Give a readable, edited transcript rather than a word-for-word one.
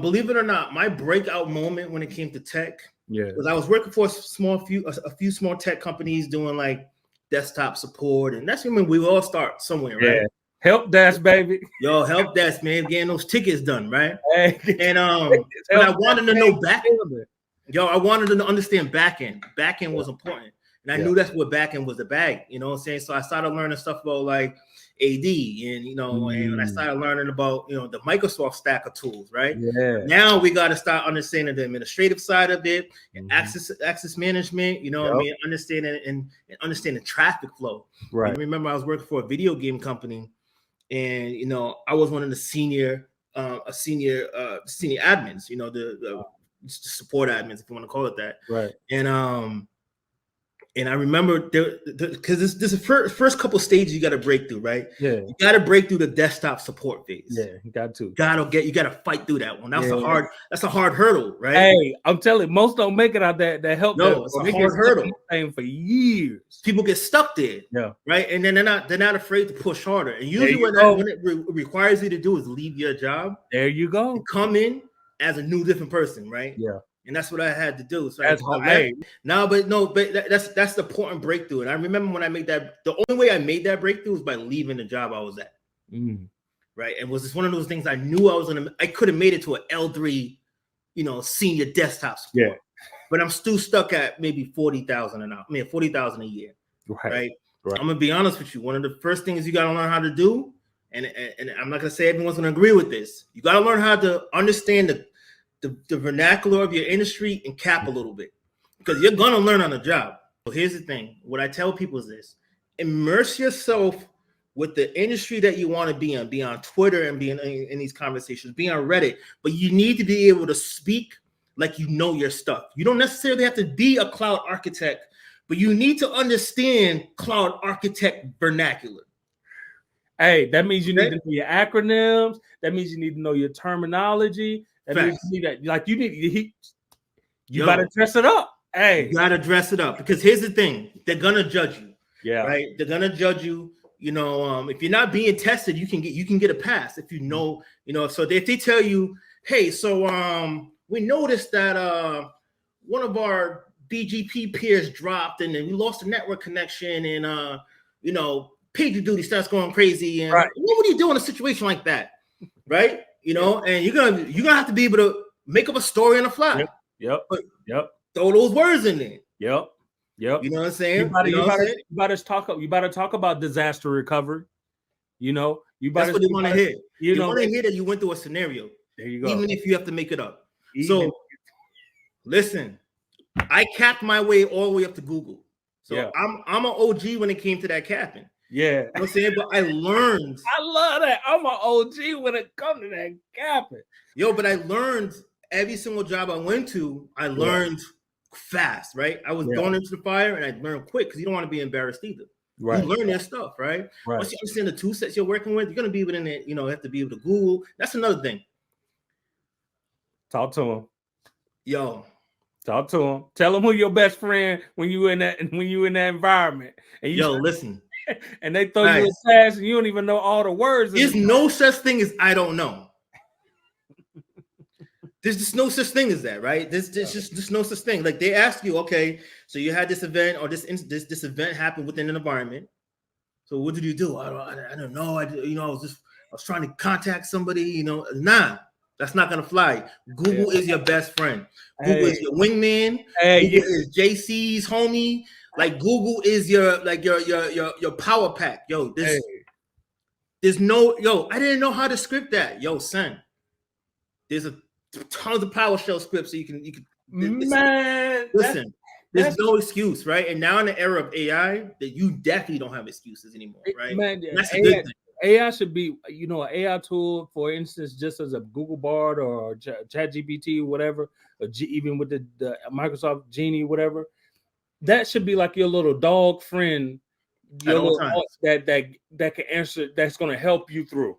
believe it or not, my breakout moment when it came to tech was I was working for a few small tech companies doing like desktop support, and that's when we all start somewhere, right? Help desk, baby. Yo, help desk, man, getting those tickets done, right? Hey. And but I wanted to know back. Yo, I wanted to understand back end. Back end was important. And I knew that's what back end was the bag, you know what I'm saying? So I started learning stuff about like AD and, you know, and I started learning about, you know, the Microsoft stack of tools, right? Now we got to start understanding the administrative side of it, and access management, you know what I mean? Understanding and understanding traffic flow. Right. I remember I was working for a video game company, and, you know, I was one of the senior admins, you know, the support admins, if you want to call it that. Right. And I remember because this is the first couple stages you got to break through, right? Yeah. You got to break through the desktop support phase. Yeah, you got to. You got to fight through that one. That's a hard hurdle, right? Hey, I'm telling you, most don't make it out that help. No, it's a hard hurdle. For years, people get stuck there. Yeah. Right, and then they're not afraid to push harder. And usually, when it requires you to do is leave your job. There you go. And come in as a new different person, right? Yeah. And that's what I had to do. So that's that's the important breakthrough. And I remember when I made that, the only way I made that breakthrough was by leaving the job I was at. Right. And was this one of those things I knew I could have made it to an L3, you know, senior desktop support. Yeah. But I'm still stuck at maybe 40,000 an hour. I mean, 40,000 a year. Right. I'm gonna be honest with you. One of the first things you gotta learn how to do, and I'm not gonna say everyone's gonna agree with this. You gotta learn how to understand the vernacular of your industry and cap a little bit, because you're gonna learn on the job. So here's the thing: what I tell people is this: immerse yourself with the industry that you want to be on. Be on Twitter and be in these conversations. Be on Reddit, but you need to be able to speak like you know your stuff. You don't necessarily have to be a cloud architect, but you need to understand cloud architect vernacular. Hey, that means you need to know your acronyms. That means you need to know your terminology. That means you need that, like you gotta dress it up. Hey, you gotta dress it up, because here's the thing: they're gonna judge you. Yeah, right. They're gonna judge you. You know, if you're not being tested, you can get a pass if you know. You know, so if they tell you, hey, so we noticed that one of our BGP peers dropped, and then we lost a network connection, and you know, PagerDuty starts going crazy, and what would you do in a situation like that, right? You know, and you're gonna have to be able to make up a story on the fly. Yep. Throw those words in there. Yep. You know what I'm saying? You better talk about disaster recovery. You know, that's what you want to hear. You want to hear that you went through a scenario. There you go. Even if you have to make it up. So listen, I capped my way all the way up to Google. So I'm an OG when it came to that capping. Yeah. You know what I'm saying? But I learned. I love that. I'm an OG when it comes to that capping. Yo, but I learned every single job I went to, I learned fast, right? I was going into the fire, and I learned quick, because you don't want to be embarrassed either. Right. You learn your stuff, right? Once you understand the tool sets you're working with, you're going to be within it. You know, you have to be able to Google. That's another thing. Talk to him. Yo. Talk to him. Tell him who your best friend when you in that environment. And listen. And they throw you a task, and you don't even know all the words. There's no such thing as I don't know. There's just no such thing as that, right? There's just no such thing. Like, they ask you, okay, so you had this event, or this event happened within an environment. So what did you do? I don't know. I was trying to contact somebody. You know, nah, that's not gonna fly. Google is your best friend. Google is your wingman. Google is JC's homie. Like, Google is your power pack. Yo, there's no, I didn't know how to script that. Yo, son, there's tons of PowerShell scripts, so you can listen. There's no excuse, right? And now in the era of AI, that you definitely don't have excuses anymore, right? Man, that's a good thing. AI should be, you know, an AI tool, for instance, just as a Google Bard or ChatGPT, whatever, or even with the Microsoft Genie, whatever. That should be like your little dog friend, your little dog that can answer, that's going to help you through.